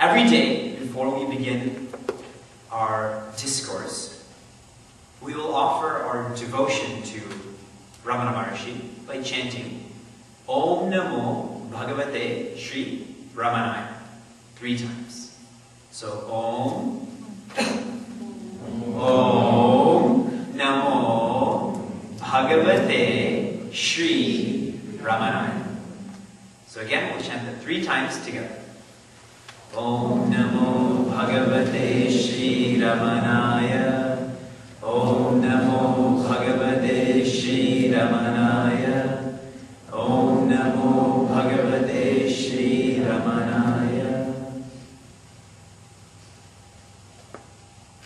Every day, before we begin our discourse, we will offer our devotion to Ramana Maharshi by chanting Om Namo Bhagavate Sri Ramanaya 3 times. So Om Namo Bhagavate Sri Ramanaya. So again, we'll chant that 3 times together. Om Namo Bhagavate Sri Ramanaya. Om Namo Bhagavate Sri Ramanaya. Om Namo Bhagavate Sri Ramanaya.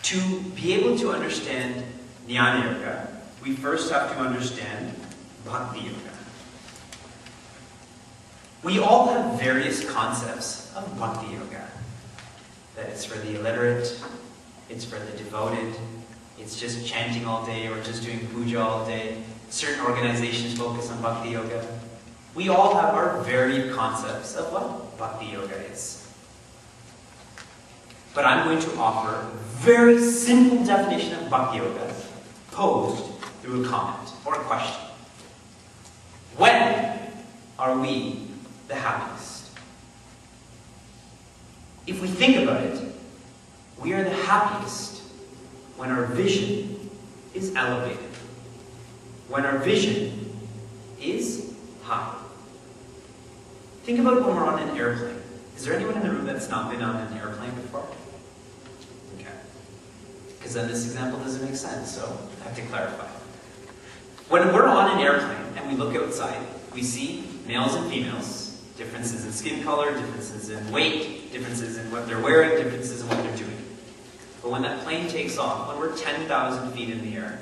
To be able to understand Jnana Yoga, we first have to understand Bhakti Yoga. We all have various concepts of Bhakti Yoga. That it's for the illiterate, it's for the devoted, it's just chanting all day or just doing puja all day. Certain organizations focus on Bhakti Yoga. We all have our varied concepts of what Bhakti Yoga is. But I'm going to offer a very simple definition of Bhakti Yoga posed through a comment or a question. When are we the happiest? If we think about it, we are the happiest when our vision is elevated, when our vision is high. Think about it when we're on an airplane. Is there anyone in the room that's not been on an airplane before? Okay. Because then this example doesn't make sense, so I have to clarify. When we're on an airplane and we look outside, we see males and females, differences in skin color, differences in weight, differences in what they're wearing, differences in what they're doing. But when that plane takes off, when we're 10,000 feet in the air,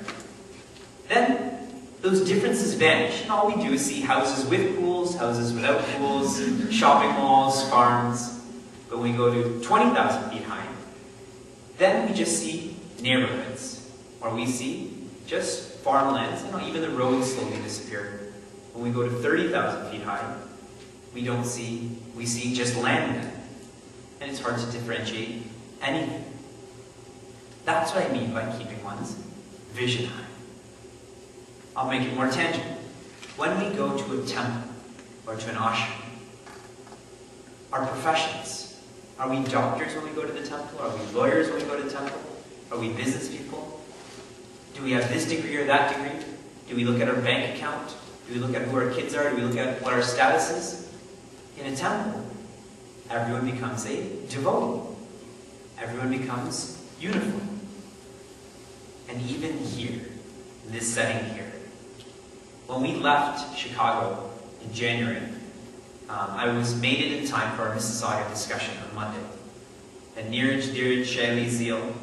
then those differences vanish, and all we do is see houses with pools, houses without pools, shopping malls, farms. But when we go to 20,000 feet high, then we just see neighborhoods, where we see just farmlands, and even the roads slowly disappear. When we go to 30,000 feet high, we see just land then. And it's hard to differentiate anything. That's what I mean by keeping one's vision high. I'll make it more tangible. When we go to a temple or to an ashram, our professions, are we doctors when we go to the temple? Are we lawyers when we go to the temple? Are we business people? Do we have this degree or that degree? Do we look at our bank account? Do we look at who our kids are? Do we look at what our status is? In a temple, everyone becomes a devotee. Everyone becomes uniform. And even here, in this setting here, when we left Chicago in January, I made it in time for our Mississauga discussion on Monday. And Neeraj, Dheeraj, Shaili, Zeal,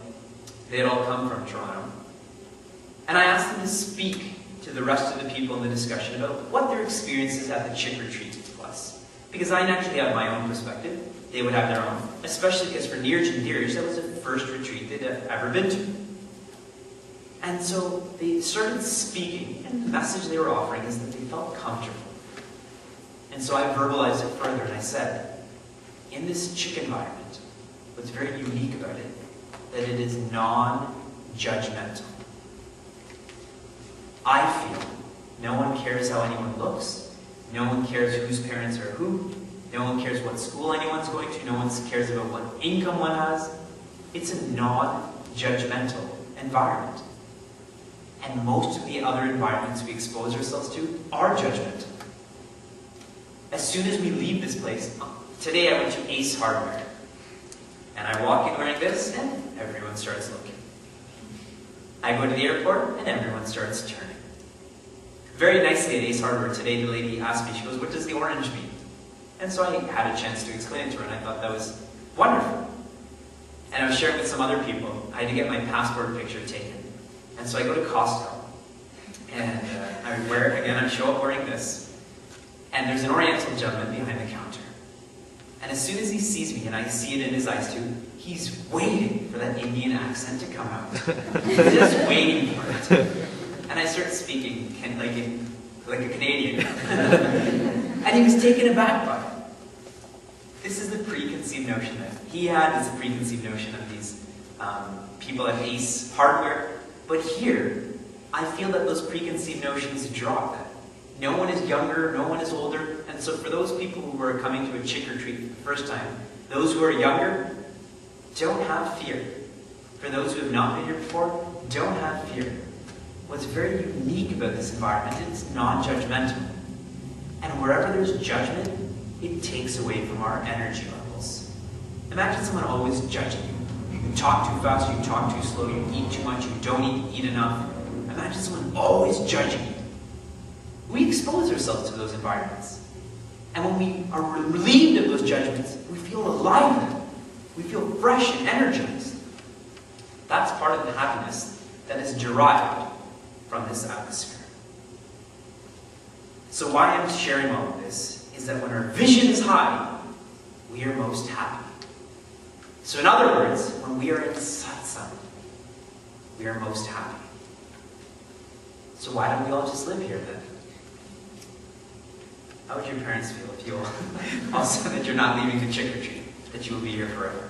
they had all come from Toronto. And I asked them to speak to the rest of the people in the discussion about what their experiences at the CHYK retreat was. Because I naturally have my own perspective. They would have their own. Especially because for Neeraj and Dheeraj, that was the first retreat they'd ever been to. And so they started speaking, and the message they were offering is that they felt comfortable. And so I verbalized it further, and I said, in this CHYK environment, what's very unique about it, that it is non-judgmental. I feel no one cares how anyone looks, no one cares whose parents are who, no one cares what school anyone's going to, no one cares about what income one has. It's a non-judgmental environment. And most of the other environments we expose ourselves to are judgmental. As soon as we leave this place, today I went to Ace Hardware. And I walk in wearing this, and everyone starts looking. I go to the airport, and everyone starts turning. Very nicely at Ace Hardware today, the lady asked me, she goes, what does the orange mean? And so I had a chance to explain it to her, and I thought that was wonderful. And I was sharing with some other people. I had to get my passport picture taken. And so I go to Costco, and I show up wearing this, and there's an Oriental gentleman behind the counter. And as soon as he sees me, and I see it in his eyes too, he's waiting for that Indian accent to come out. He's just waiting for it. And I start speaking like a Canadian. And he was taken aback by it. This is the preconceived notion that he had. It's a preconceived notion of these people at Ace Hardware. But here, I feel that those preconceived notions drop. That no one is younger, no one is older. And so for those people who are coming to a CHYK retreat for the first time, those who are younger, don't have fear. For those who have not been here before, don't have fear. What's very unique about this environment is it's non-judgmental. And wherever there's judgment, it takes away from our energy levels. Imagine someone always judging you. You talk too fast, you talk too slow, you eat too much, you don't eat enough. Imagine someone always judging you. We expose ourselves to those environments. And when we are relieved of those judgments, we feel alive. We feel fresh and energized. That's part of the happiness that is derived from this atmosphere. So why I'm sharing all of this is that when our vision is high, we are most happy. So in other words, when we are in satsang, we are most happy. So why don't we all just live here then? How would your parents feel if you also that you're not leaving the CHYK retreat, that you will be here forever?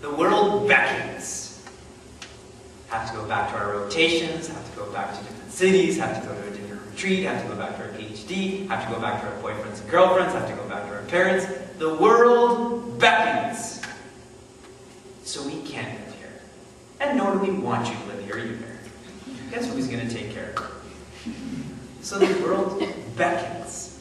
The world beckons. Have to go back to our rotations, have to go back to different cities, have to go to a different retreat, have to go back to our PhD, have to go back to our boyfriends and girlfriends, have to go back to our parents. The world beckons. So we can't live here. And nor do we want you to live here either. Guess who's going to take care of it? So the world beckons.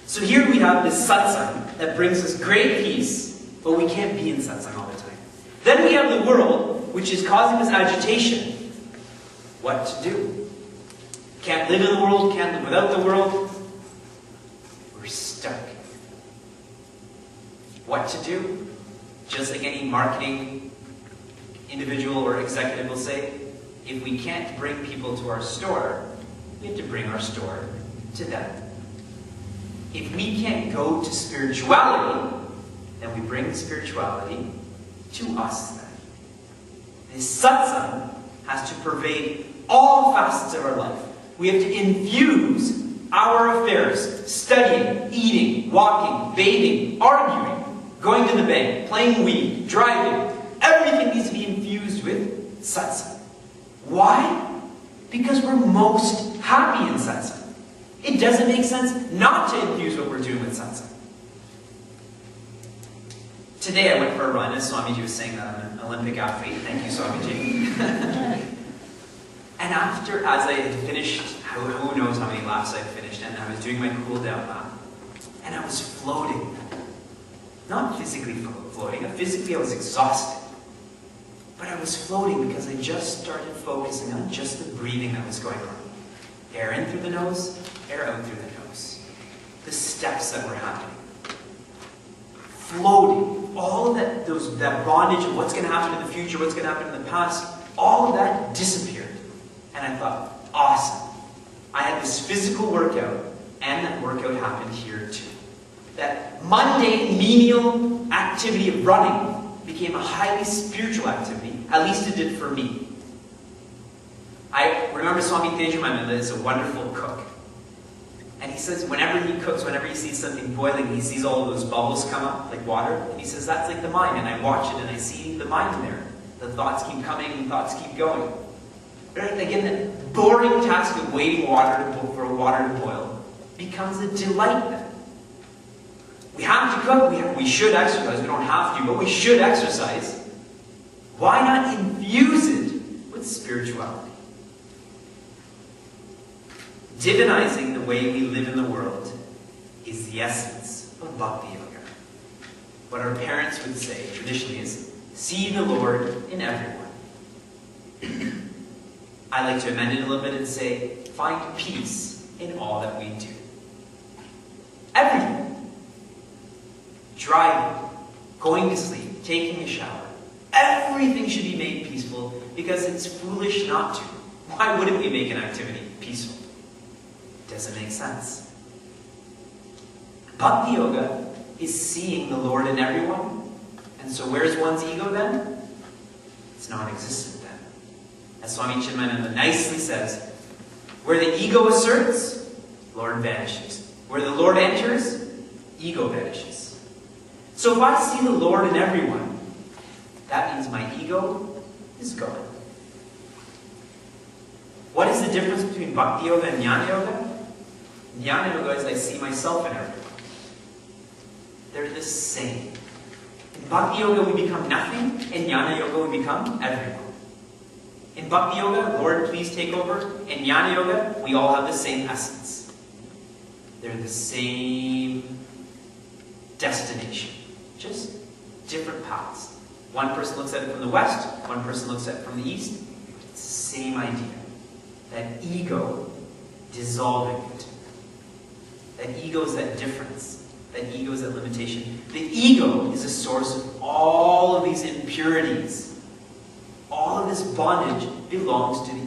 So here we have this satsang that brings us great peace, but we can't be in satsang all the time. Then we have the world, which is causing us agitation. What to do? Can't live in the world, can't live without the world. We're stuck. What to do? Just like any marketing individual or executive will say, if we can't bring people to our store, we have to bring our store to them. If we can't go to spirituality, then we bring spirituality to us then. This satsang has to pervade all facets of our life. We have to infuse our affairs, studying, eating, walking, bathing, arguing, going to the bank, playing weed, driving. Everything needs to be infused with satsang. Why? Because we're most happy in satsang. It doesn't make sense not to infuse what we're doing with satsang. Today I went for a run, as Swamiji was saying that I'm an Olympic athlete. Thank you, Swamiji. And after, as I had finished, who knows how many laps I finished, and I was doing my cool down lap, and I was floating. Not physically floating, physically I was exhausted. But I was floating because I just started focusing on just the breathing that was going on. Air in through the nose, air out through the nose. The steps that were happening. Floating. All of that bondage of what's going to happen in the future, what's going to happen in the past, all of that disappeared. And I thought, awesome. I had this physical workout, and that workout happened here too. That mundane, menial activity of running became a highly spiritual activity. At least it did for me. I remember Swami Tejamananda is a wonderful cook. And he says whenever he cooks, whenever he sees something boiling, he sees all of those bubbles come up like water. And he says, that's like the mind. And I watch it and I see the mind there. The thoughts keep coming and thoughts keep going. Right? Again, the boring task of waiting for water to boil becomes a delight then. We have to cook, we should exercise. We don't have to, but we should exercise. Why not infuse it with spirituality? Divinizing the way we live in the world is the essence of Bhakti Yoga. What our parents would say traditionally is, see the Lord in everyone. I like to amend it a little bit and say, find peace in all that we do. Everything. Driving, going to sleep, taking a shower. Everything should be made peaceful because it's foolish not to. Why wouldn't we make an activity peaceful? It doesn't make sense. Bhakti Yoga is seeing the Lord in everyone. And so where's one's ego then? It's non-existent then. As Swami Chinmayananda nicely says, where the ego asserts, Lord vanishes. Where the Lord enters, ego vanishes. So if I see the Lord in everyone, that means my ego is gone. What is the difference between Bhakti Yoga and Jnana Yoga? Jnana Yoga is I see myself in everyone. They're the same. In Bhakti Yoga we become nothing, in Jnana Yoga we become everyone. In Bhakti Yoga, Lord, please take over. In Jnana Yoga, we all have the same essence. They're the same destination, just different paths. One person looks at it from the west, one person looks at it from the east. It's the same idea. That ego, dissolving it. That ego is that difference. That ego is that limitation. The ego is the source of all of these impurities. All of this bondage belongs to the